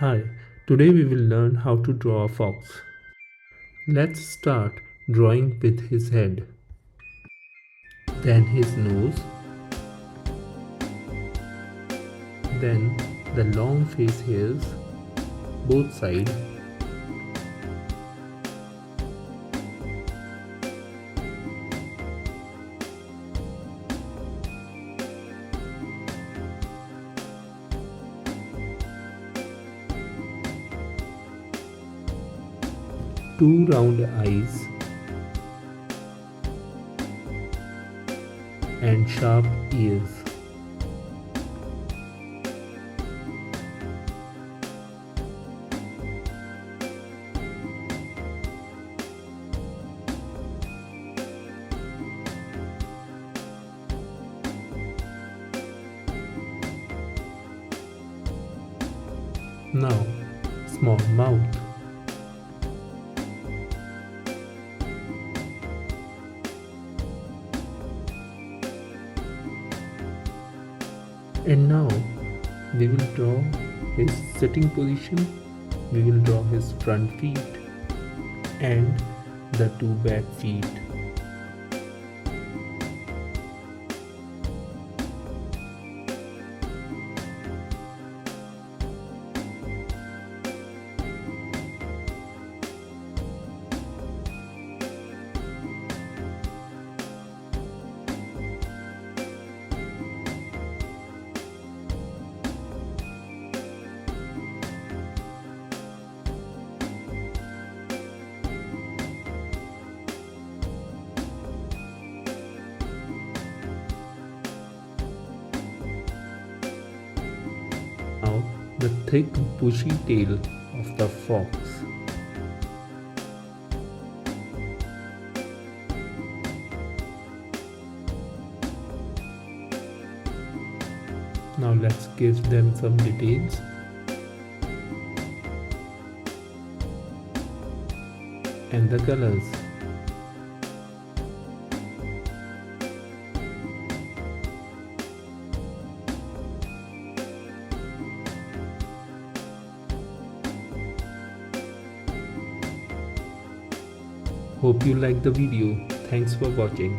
Hi, today we will learn how to draw a fox. Let's start drawing with his head, then his nose, then the long face hairs, both sides, two round eyes, and sharp ears. Now, small mouth. And now we will draw his sitting position, we will draw his front feet and the two back feet. Now the thick bushy tail of the fox. Now let's give them some details. And the colors. Hope you liked the video. Thanks for watching.